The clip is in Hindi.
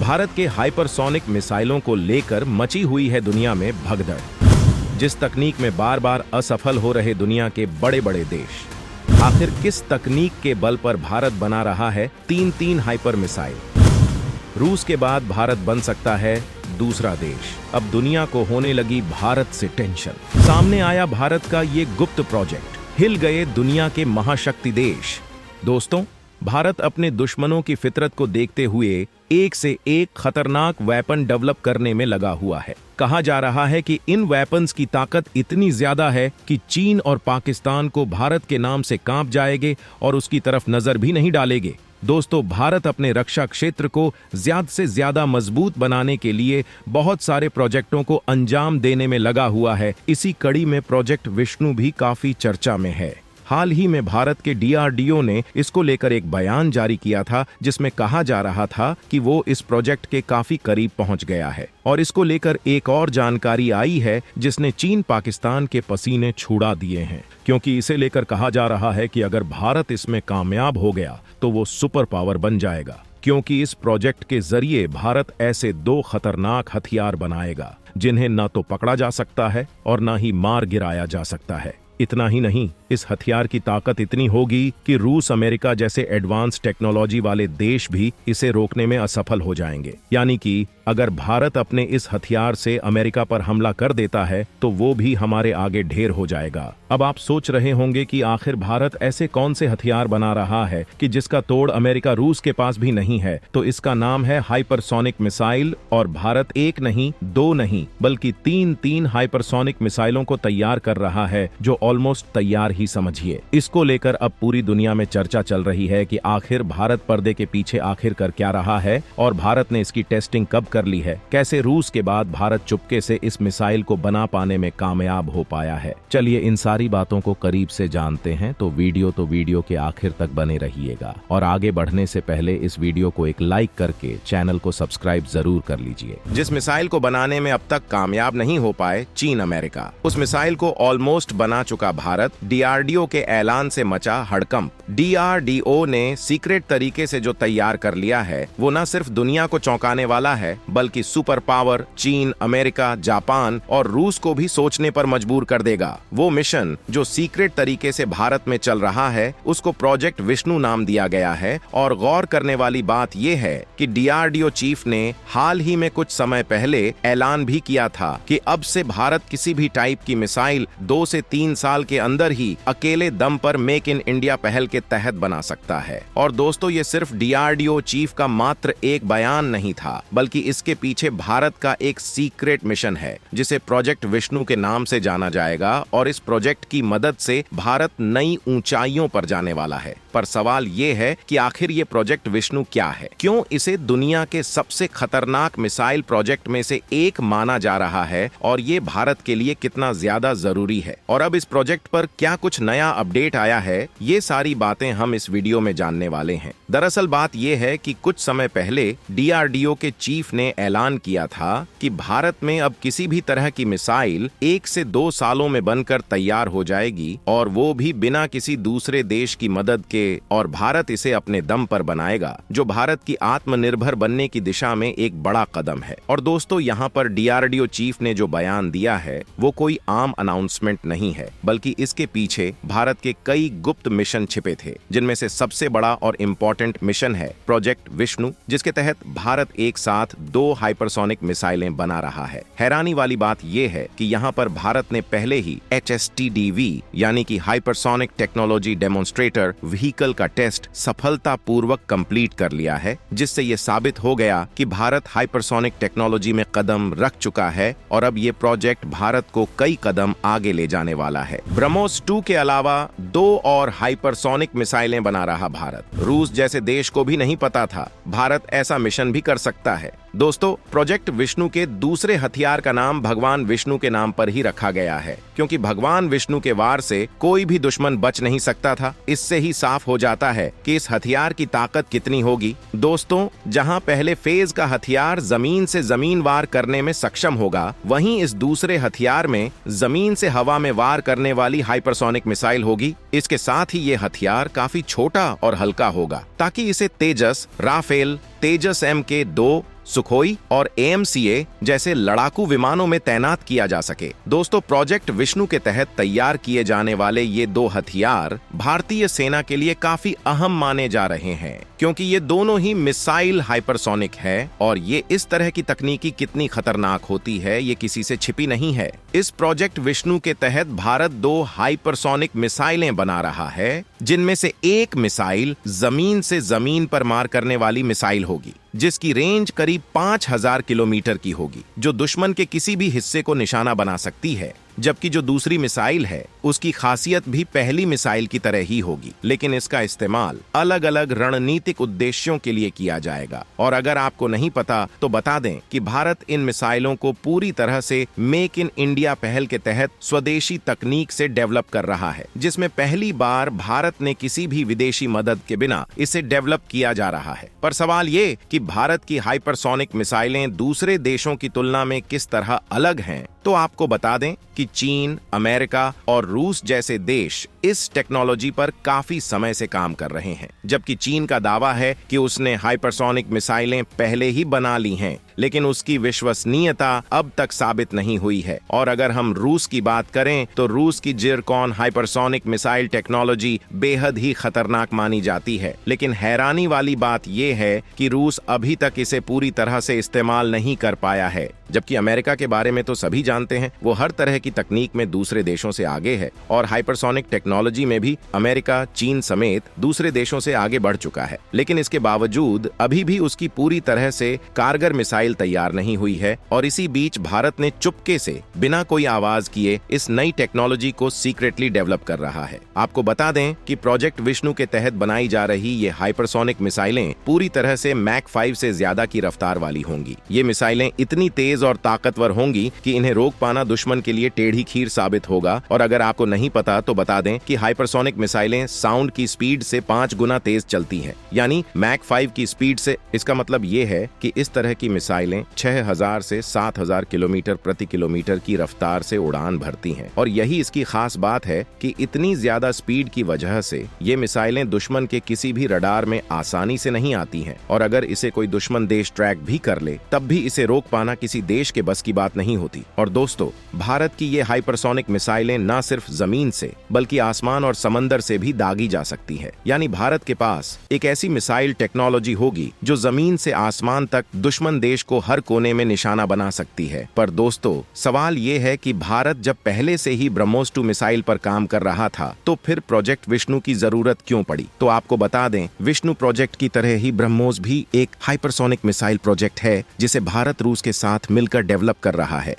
भारत के हाइपरसोनिक मिसाइलों को लेकर मची हुई है दुनिया में भगदड़। जिस तकनीक में बार बार असफल हो रहे दुनिया के बड़े बड़े देश, आखिर किस तकनीक के बल पर भारत बना रहा है तीन हाइपर मिसाइल? रूस के बाद भारत बन सकता है दूसरा देश। अब दुनिया को होने लगी भारत से टेंशन। सामने आया भारत का ये गुप्त प्रोजेक्ट, हिल गए दुनिया के महाशक्ति देश। दोस्तों, भारत अपने दुश्मनों की फितरत को देखते हुए एक से एक खतरनाक वेपन डेवलप करने में लगा हुआ है। कहा जा रहा है कि इन वेपन्स की ताकत इतनी ज्यादा है कि चीन और पाकिस्तान को भारत के नाम से कांप जाएंगे और उसकी तरफ नजर भी नहीं डालेंगे। दोस्तों, भारत अपने रक्षा क्षेत्र को ज्यादा से ज्यादा मजबूत बनाने के लिए बहुत सारे प्रोजेक्टों को अंजाम देने में लगा हुआ है। इसी कड़ी में प्रोजेक्ट विष्णु भी काफी चर्चा में है। हाल ही में भारत के DRDO ने इसको लेकर एक बयान जारी किया था, जिसमें कहा जा रहा था कि वो इस प्रोजेक्ट के काफी करीब पहुंच गया है। और इसको लेकर एक और जानकारी आई है जिसने चीन पाकिस्तान के पसीने छुड़ा दिए हैं, क्योंकि इसे लेकर कहा जा रहा है कि अगर भारत इसमें कामयाब हो गया तो वो सुपर पावर बन जाएगा, क्योंकि इस प्रोजेक्ट के जरिए भारत ऐसे 2 खतरनाक हथियार बनाएगा जिन्हें न तो पकड़ा जा सकता है और न ही मार गिराया जा सकता है। इतना ही नहीं, इस हथियार की ताकत इतनी होगी कि रूस, अमेरिका जैसे एडवांस टेक्नोलॉजी वाले देश भी इसे रोकने में असफल हो जाएंगे। यानी कि अगर भारत अपने इस हथियार से अमेरिका पर हमला कर देता है तो वो भी हमारे आगे ढेर हो जाएगा। अब आप सोच रहे होंगे कि आखिर भारत ऐसे कौन से हथियार बना रहा है कि जिसका तोड़ अमेरिका, रूस के पास भी नहीं है। तो इसका नाम है हाइपरसोनिक मिसाइल, और भारत एक नहीं, 2 नहीं, बल्कि 3 हाइपरसोनिक मिसाइलों को तैयार कर रहा है, जो ऑलमोस्ट तैयार ही समझिए। इसको लेकर अब पूरी दुनिया में चर्चा चल रही है कि आखिर भारत पर्दे के पीछे आखिर कर क्या रहा है और भारत ने इसकी टेस्टिंग कब कर ली है। कैसे रूस के बाद भारत चुपके से इस मिसाइल को बना पाने में कामयाब हो पाया है। चलिए इन सारी बातों को करीब से जानते हैं। तो वीडियो के आखिर तक बने रहिएगा, और आगे बढ़ने से पहले इस वीडियो को एक लाइक करके चैनल को सब्सक्राइब जरूर कर लीजिए। जिस मिसाइल को बनाने में अब तक कामयाब नहीं हो पाए चीन, अमेरिका, उस मिसाइल को ऑलमोस्ट बना चुका भारत। DRDO के ऐलान से मचा हड़कंप। DRDO ने सीक्रेट तरीके से जो तैयार कर लिया है वो न सिर्फ दुनिया को चौंकाने वाला है, बल्कि सुपर पावर चीन, अमेरिका, जापान और रूस को भी सोचने पर मजबूर कर देगा। वो मिशन जो सीक्रेट तरीके से भारत में चल रहा है उसको प्रोजेक्ट विष्णु नाम दिया गया है। और गौर करने वाली बात यह है कि DRDO चीफ ने हाल ही में कुछ समय पहले ऐलान भी किया था कि अब से भारत किसी भी टाइप की मिसाइल 2 से 3 साल के अंदर ही अकेले दम पर मेक इन इंडिया पहल के तहत बना सकता है। और दोस्तों, ये सिर्फ DRDO चीफ का मात्र एक बयान नहीं था, बल्कि इसके पीछे भारत का एक सीक्रेट मिशन है जिसे प्रोजेक्ट विष्णु के नाम से जाना जाएगा। और इस प्रोजेक्ट की मदद से भारत नई ऊंचाइयों पर जाने वाला है। पर सवाल ये है कि आखिर ये प्रोजेक्ट विष्णु क्या है? क्यों इसे दुनिया के सबसे खतरनाक मिसाइल प्रोजेक्ट में से एक माना जा रहा है? और ये भारत के लिए कितना ज्यादा जरूरी है? और अब इस प्रोजेक्ट पर क्या कुछ नया अपडेट आया है? ये सारी बातें हम इस वीडियो में जानने वाले हैं। दरअसल बात यह है कि कुछ समय पहले DRDO के चीफ ने ऐलान किया था कि भारत में अब किसी भी तरह की मिसाइल 1 से 2 सालों में बनकर तैयार हो जाएगी, और वो भी बिना किसी दूसरे देश की मदद के, और भारत इसे अपने दम पर बनाएगा, जो भारत की आत्मनिर्भर बनने की दिशा में एक बड़ा कदम है। और दोस्तों, यहाँ पर DRDO चीफ ने जो बयान दिया है वो कोई आम अनाउंसमेंट नहीं है, बल्कि इसके पीछे भारत के कई गुप्त मिशन छिपे थे, जिनमें से सबसे बड़ा और इम्पोर्टेंट मिशन है प्रोजेक्ट विष्णु, जिसके तहत भारत एक साथ 2 हाइपरसोनिक मिसाइलें बना रहा है। हैरानी वाली बात यह है कि यहाँ पर भारत ने पहले ही HSTDV यानी कि हाइपरसोनिक टेक्नोलॉजी डेमोन्स्ट्रेटर व्हीकल का टेस्ट सफलतापूर्वक कंप्लीट कर लिया है, जिससे ये साबित हो गया कि भारत हाइपरसोनिक टेक्नोलॉजी में कदम रख चुका है। और अब ये प्रोजेक्ट भारत को कई कदम आगे ले जाने वाला है। ब्रह्मोस 2 के अलावा 2 और हाइपरसोनिक मिसाइलें बना रहा भारत। रूस जैसे देश को भी नहीं पता था भारत ऐसा मिशन भी कर सकता है। दोस्तों, प्रोजेक्ट विष्णु के दूसरे हथियार का नाम भगवान विष्णु के नाम पर ही रखा गया है, क्योंकि भगवान विष्णु के वार से कोई भी दुश्मन बच नहीं सकता था। इससे ही साफ हो जाता है कि इस हथियार की ताकत कितनी होगी। दोस्तों, जहां पहले फेज का हथियार जमीन से जमीन वार करने में सक्षम होगा, वहीं इस दूसरे हथियार में जमीन से हवा में वार करने वाली हाइपरसोनिक मिसाइल होगी। इसके साथ ही ये हथियार काफी छोटा और हल्का होगा, ताकि इसे तेजस, राफेल, तेजस MK2, सुखोई और AMCA जैसे लड़ाकू विमानों में तैनात किया जा सके। दोस्तों, प्रोजेक्ट विष्णु के तहत तैयार किए जाने वाले ये 2 हथियार भारतीय सेना के लिए काफी अहम माने जा रहे हैं, क्योंकि ये दोनों ही मिसाइल हाइपरसोनिक है और ये इस तरह की तकनीकी कितनी खतरनाक होती है ये किसी से छिपी नहीं है। इस प्रोजेक्ट विष्णु के तहत भारत 2 हाइपरसोनिक मिसाइलें बना रहा है, जिनमें से एक मिसाइल जमीन से जमीन पर मार करने वाली मिसाइल होगी, जिसकी रेंज करीब 5000 किलोमीटर की होगी, जो दुश्मन के किसी भी हिस्से को निशाना बना सकती है। जबकि जो दूसरी मिसाइल है उसकी खासियत भी पहली मिसाइल की तरह ही होगी, लेकिन इसका इस्तेमाल अलग अलग रणनीतिक उद्देश्यों के लिए किया जाएगा। और अगर आपको नहीं पता तो बता दें कि भारत इन मिसाइलों को पूरी तरह से मेक इन इंडिया पहल के तहत स्वदेशी तकनीक से डेवलप कर रहा है, जिसमें पहली बार भारत ने किसी भी विदेशी मदद के बिना इसे डेवलप किया जा रहा है। पर सवाल ये कि भारत की हाइपरसोनिक मिसाइलें दूसरे देशों की तुलना में किस तरह अलग हैं, तो आपको बता दें कि चीन, अमेरिका और रूस जैसे देश इस टेक्नोलॉजी पर काफी समय से काम कर रहे हैं। जबकि चीन का दावा है कि उसने हाइपरसोनिक मिसाइलें पहले ही बना ली हैं, लेकिन उसकी विश्वसनीयता अब तक साबित नहीं हुई है। और अगर हम रूस की बात करें तो रूस की जिरकॉन हाइपरसोनिक मिसाइल टेक्नोलॉजी बेहद ही खतरनाक मानी जाती है, लेकिन हैरानी वाली बात यह है कि रूस अभी तक इसे पूरी तरह से इस्तेमाल नहीं कर पाया है। जबकि अमेरिका के बारे में तो सभी जानते हैं, वो हर तरह की तकनीक में दूसरे देशों से आगे है और हाइपरसोनिक टेक्नोलॉजी में भी अमेरिका, चीन समेत दूसरे देशों से आगे बढ़ चुका है। लेकिन इसके बावजूद अभी भी उसकी पूरी तरह से कारगर मिसाइल तैयार नहीं हुई है और इसी बीच भारत ने चुपके से बिना कोई आवाज किए इस नई टेक्नोलॉजी को सीक्रेटली डेवलप कर रहा है। आपको बता दें कि प्रोजेक्ट विष्णु के तहत बनाई जा रही ये हाइपरसोनिक मिसाइलें पूरी तरह से मैक 5 से ज्यादा की रफ्तार वाली होंगी। ये मिसाइलें इतनी तेज और ताकतवर होंगी कि इन्हें रोक पाना दुश्मन के लिए टेढ़ी खीर साबित होगा। और अगर आपको नहीं पता तो बता दें कि हाइपरसोनिक मिसाइलें साउंड की स्पीड से 5 गुना तेज चलती हैं, यानी मैक 5 की स्पीड से। इसका मतलब ये है कि इस तरह की मिसाइलें 6000 से 7000 किलोमीटर प्रति किलोमीटर की रफ्तार से उड़ान भरती हैं। और यही इसकी खास बात है कि इतनी ज्यादा स्पीड की वजह से ये मिसाइलें दुश्मन के किसी भी रडार में आसानी से नहीं आती हैं। और अगर इसे कोई दुश्मन देश ट्रैक भी कर ले तब भी इसे रोक पाना किसी देश के बस की बात नहीं होती। और दोस्तों, भारत की ये हाइपरसोनिक मिसाइलें न सिर्फ जमीन से बल्कि आसमान और समंदर से भी दागी जा सकती है। यानी भारत के पास एक ऐसी मिसाइल टेक्नोलॉजी होगी जो जमीन से आसमान तक दुश्मन देश को हर कोने में निशाना बना सकती है। पर दोस्तों, सवाल ये है कि भारत जब पहले से ही ब्रह्मोस 2 मिसाइल पर काम कर रहा था तो फिर प्रोजेक्ट विष्णु की जरूरत क्यों पड़ी? तो आपको बता दें, विष्णु प्रोजेक्ट की तरह ही ब्रह्मोस भी एक हाइपरसोनिक मिसाइल प्रोजेक्ट है जिसे भारत रूस के साथ मिलकर डेवलप कर रहा है।